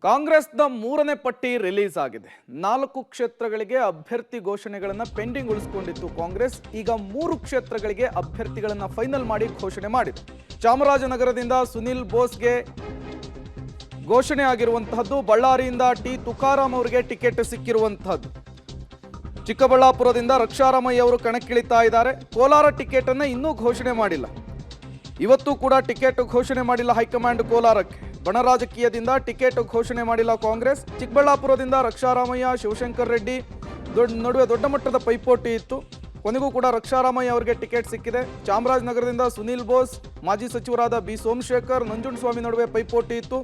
ಕಾಂಗ್ರೆಸ್ನ ಮೂರನೇ ಪಟ್ಟಿ ರಿಲೀಸ್ ಆಗಿದೆ. 4 ಕ್ಷೇತ್ರಗಳಿಗೆ ಅಭ್ಯರ್ಥಿ ಘೋಷಣೆಗಳನ್ನು ಪೆಂಡಿಂಗ್ ಉಳಿಸಿಕೊಂಡಿತ್ತು ಕಾಂಗ್ರೆಸ್. ಈಗ 3 ಕ್ಷೇತ್ರಗಳಿಗೆ ಅಭ್ಯರ್ಥಿಗಳನ್ನು ಫೈನಲ್ ಮಾಡಿ ಘೋಷಣೆ ಮಾಡಿದೆ. ಚಾಮರಾಜನಗರದಿಂದ ಸುನಿಲ್ ಬೋಸ್ಗೆ ಘೋಷಣೆ ಆಗಿರುವಂತಹದ್ದು, ಬಳ್ಳಾರಿಯಿಂದ ಟಿ ತುಕಾರಾಂ ಅವರಿಗೆ ಟಿಕೆಟ್ ಸಿಕ್ಕಿರುವಂತಹದ್ದು, ಚಿಕ್ಕಬಳ್ಳಾಪುರದಿಂದ ರಕ್ಷಾರಾಮಯ್ಯ ಅವರು ಕಣಕ್ಕಿಳಿತಾ ಇದ್ದಾರೆ. ಕೋಲಾರ ಟಿಕೆಟ್ ಅನ್ನು ಇನ್ನೂ ಘೋಷಣೆ ಮಾಡಿಲ್ಲ. ಇವತ್ತು ಕೂಡ ಟಿಕೆಟ್ ಘೋಷಣೆ ಮಾಡಿಲ್ಲ ಹೈಕಮಾಂಡ್ ಕೋಲಾರಕ್ಕೆ. ಬಣ ರಾಜಕೀಯದಿಂದ ಟಿಕೆಟ್ ಘೋಷಣೆ ಮಾಡಿಲ್ಲ ಕಾಂಗ್ರೆಸ್. ಚಿಕ್ಕಬಳ್ಳಾಪುರದಿಂದ ರಕ್ಷಾರಾಮಯ್ಯ, ಶಿವಶಂಕರ್ ರೆಡ್ಡಿ ನಡುವೆ ದೊಡ್ಡ ಮಟ್ಟದ ಪೈಪೋಟಿ ಇತ್ತು. ಕೊನೆಗೂ ಕೂಡ ರಕ್ಷಾರಾಮಯ್ಯ ಅವರಿಗೆ ಟಿಕೆಟ್ ಸಿಕ್ಕಿದೆ. ಚಾಮರಾಜನಗರದಿಂದ ಸುನಿಲ್ ಬೋಸ್, ಮಾಜಿ ಸಚಿವರಾದ ಬಿ ಸೋಮಶೇಖರ್, ನಂಜುಂಡಸ್ವಾಮಿ ನಡುವೆ ಪೈಪೋಟಿ ಇತ್ತು.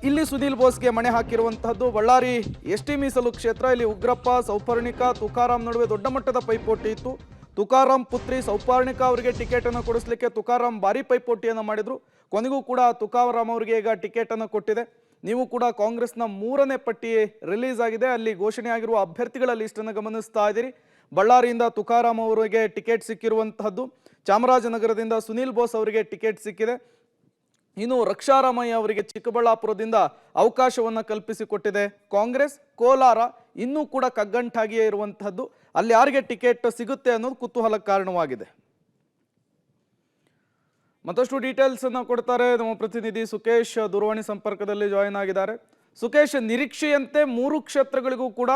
ಇಲ್ಲಿ ಸುನಿಲ್ ಬೋಸ್ಗೆ ಮಣೆ ಹಾಕಿರುವಂತಹದ್ದು. ಬಳ್ಳಾರಿ ಎಸ್ಟಿ ಮೀಸಲು ಕ್ಷೇತ್ರ, ಇಲ್ಲಿ ಉಗ್ರಪ್ಪ, ಸೌಪರ್ಣಿಕಾ, ತುಕಾರಾಂ ನಡುವೆ ದೊಡ್ಡ ಮಟ್ಟದ ಪೈಪೋಟಿ ಇತ್ತು. ತುಕಾರಾಂ ಪುತ್ರಿ ಸೌಪರ್ಣಿಕಾ ಅವರಿಗೆ ಟಿಕೆಟ್ ಅನ್ನು ಕೊಡಿಸಲಿಕ್ಕೆ ತುಕಾರಾಂ ಭಾರಿ ಪೈಪೋಟಿಯನ್ನು ಮಾಡಿದ್ರು. ಕೊನೆಗೂ ಕೂಡ ತುಕಾರಾಂ ಅವರಿಗೆ ಈಗ ಟಿಕೆಟ್ ಅನ್ನು ಕೊಟ್ಟಿದೆ. ನೀವು ಕೂಡ ಕಾಂಗ್ರೆಸ್ನ ಮೂರನೇ ಪಟ್ಟಿ ರಿಲೀಸ್ ಆಗಿದೆ. ಅಲ್ಲಿ ಘೋಷಣೆ ಆಗಿರುವ ಅಭ್ಯರ್ಥಿಗಳ ಲಿಸ್ಟ್ ಅನ್ನು ಗಮನಿಸ್ತಾ ಇದ್ದೀರಿ. ಬಳ್ಳಾರಿಯಿಂದ ತುಕಾರಾಂ ಅವರಿಗೆ ಟಿಕೆಟ್ ಸಿಕ್ಕಿರುವಂತಹದ್ದು, ಚಾಮರಾಜನಗರದಿಂದ ಸುನಿಲ್ ಬೋಸ್ ಅವರಿಗೆ ಟಿಕೆಟ್ ಸಿಕ್ಕಿದೆ. ಇನ್ನು ರಕ್ಷಾರಾಮಯ್ಯ ಅವರಿಗೆ ಚಿಕ್ಕಬಳ್ಳಾಪುರದಿಂದ ಅವಕಾಶವನ್ನು ಕಲ್ಪಿಸಿಕೊಟ್ಟಿದೆ ಕಾಂಗ್ರೆಸ್. ಕೋಲಾರ ಇನ್ನೂ ಕೂಡ ಕಗ್ಗಂಟಾಗಿಯೇ ಇರುವಂತಹದ್ದು, ಅಲ್ಲಿ ಯಾರಿಗೆ ಟಿಕೆಟ್ ಸಿಗುತ್ತೆ ಅನ್ನೋದು ಕುತೂಹಲಕ್ಕೆ ಕಾರಣವಾಗಿದೆ. ಮತ್ತಷ್ಟು ಡೀಟೇಲ್ಸ್ ಅನ್ನು ಕೊಡ್ತಾರೆ ನಮ್ಮ ಪ್ರತಿನಿಧಿ ಸುಕೇಶ್, ದೂರವಾಣಿ ಸಂಪರ್ಕದಲ್ಲಿ ಜಾಯಿನ್ ಆಗಿದ್ದಾರೆ. ಸುಕೇಶ್, ನಿರೀಕ್ಷೆಯಂತೆ 3 ಕ್ಷೇತ್ರಗಳಿಗೂ ಕೂಡ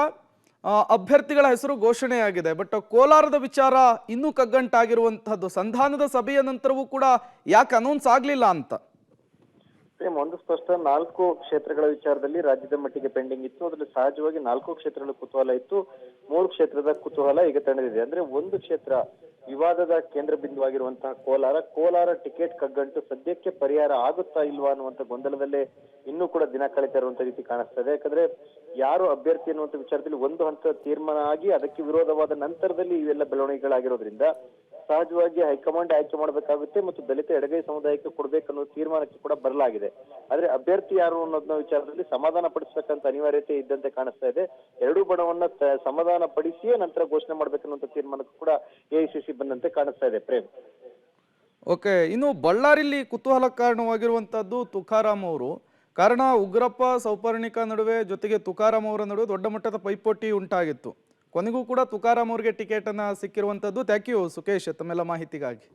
ಅಭ್ಯರ್ಥಿಗಳ ಹೆಸರು ಘೋಷಣೆಯಾಗಿದೆ. ಬಟ್ ಕೋಲಾರದ ವಿಚಾರ ಇನ್ನೂ ಕಗ್ಗಂಟಾಗಿರುವಂತಹದ್ದು, ಸಂಧಾನದ ಸಭೆಯ ನಂತರವೂ ಕೂಡ ಯಾಕೆ ಅನೌನ್ಸ್ ಆಗಲಿಲ್ಲ ಅಂತ? ಒಂದು ಸ್ಪಷ್ಟ 4 ಕ್ಷೇತ್ರಗಳ ವಿಚಾರದಲ್ಲಿ ರಾಜ್ಯದ ಮಟ್ಟಿಗೆ ಪೆಂಡಿಂಗ್ ಇತ್ತು. ಅದರಲ್ಲಿ ಸಹಜವಾಗಿ 4 ಕ್ಷೇತ್ರಗಳ ಕುತೂಹಲ ಇತ್ತು. 3 ಕ್ಷೇತ್ರದ ಕುತೂಹಲ ಈಗ ತಣ್ಣದಿದೆ. ಅಂದ್ರೆ ಒಂದು ಕ್ಷೇತ್ರ ವಿವಾದದ ಕೇಂದ್ರ ಬಿಂದುವಾಗಿರುವಂತಹ ಕೋಲಾರ ಟಿಕೆಟ್ ಕಗ್ಗಂಟು ಸದ್ಯಕ್ಕೆ ಪರಿಹಾರ ಆಗುತ್ತಾ ಇಲ್ವಾ ಅನ್ನುವಂತ ಗೊಂದಲದಲ್ಲೇ ಇನ್ನೂ ಕೂಡ ದಿನ ಕಳೀತಾ ಇರುವಂತ ರೀತಿ ಕಾಣಿಸ್ತಾ ಇದೆ. ಯಾಕಂದ್ರೆ ಯಾರು ಅಭ್ಯರ್ಥಿ ಅನ್ನುವಂತ ವಿಚಾರದಲ್ಲಿ ಒಂದು ಹಂತದ ತೀರ್ಮಾನ ಆಗಿ ಅದಕ್ಕೆ ವಿರೋಧವಾದ ನಂತರದಲ್ಲಿ ಇವೆಲ್ಲ ಬೆಳವಣಿಗೆಗಳಾಗಿರೋದ್ರಿಂದ ಸಹಜವಾಗಿ ಹೈಕಮಾಂಡ್ ಆಯ್ಕೆ ಮಾಡಬೇಕಾಗುತ್ತೆ ಮತ್ತು ದಲಿತ ಎಡಗೈ ಸಮುದಾಯಕ್ಕೆ ಕೊಡ್ಬೇಕನ್ನೋ ತೀರ್ಮಾನಕ್ಕೆ ಕೂಡ ಬರಲಾಗಿದೆ. ಆದ್ರೆ ಅಭ್ಯರ್ಥಿ ಯಾರು ಅನ್ನೋದನ್ನ ವಿಚಾರದಲ್ಲಿ ಸಮಾಧಾನ ಪಡಿಸಬೇಕಂತ ಅನಿವಾರ್ಯತೆ ಇದ್ದಂತೆ ಕಾಣಿಸ್ತಾ ಇದೆ. ಎರಡೂ ಬಣವನ್ನ ಸಮಾಧಾನ ಪಡಿಸಿಯೇ ನಂತರ ಘೋಷಣೆ ಮಾಡ್ಬೇಕನ್ನುವಂತ ತೀರ್ಮಾನಕ್ಕೂ ಕೂಡ ಎಐಸಿಸಿ ಬಂದಂತೆ ಕಾಣಿಸ್ತಾ ಇದೆ. ಪ್ರೇಮ್, ಓಕೆ. ಇನ್ನು ಬಳ್ಳಾರಿಲಿ ಕುತೂಹಲ ಕಾರಣವಾಗಿರುವಂತಹದ್ದು ತುಕಾರಾಂ ಅವರು. ಕಾರಣ ಉಗ್ರಪ್ಪ, ಸೌಪರ್ಣಿಕಾ ನಡುವೆ ಜೊತೆಗೆ ತುಕಾರಾಂ ಅವರ ನಡುವೆ ದೊಡ್ಡ ಮಟ್ಟದ ಪೈಪೋಟಿ ಉಂಟಾಗಿತ್ತು. ಕೊನೆಗೂ ಕೂಡ ತುಕಾರಾಂ ಅವರಿಗೆ ಟಿಕೆಟ್ ಅನ್ನ ಸಿಕ್ಕಿರುವಂತದ್ದು. ಥ್ಯಾಂಕ್ ಯು ಸುಕೇಶ್, ತಮ್ಮೆಲ್ಲ ಮಾಹಿತಿಗಾಗಿ.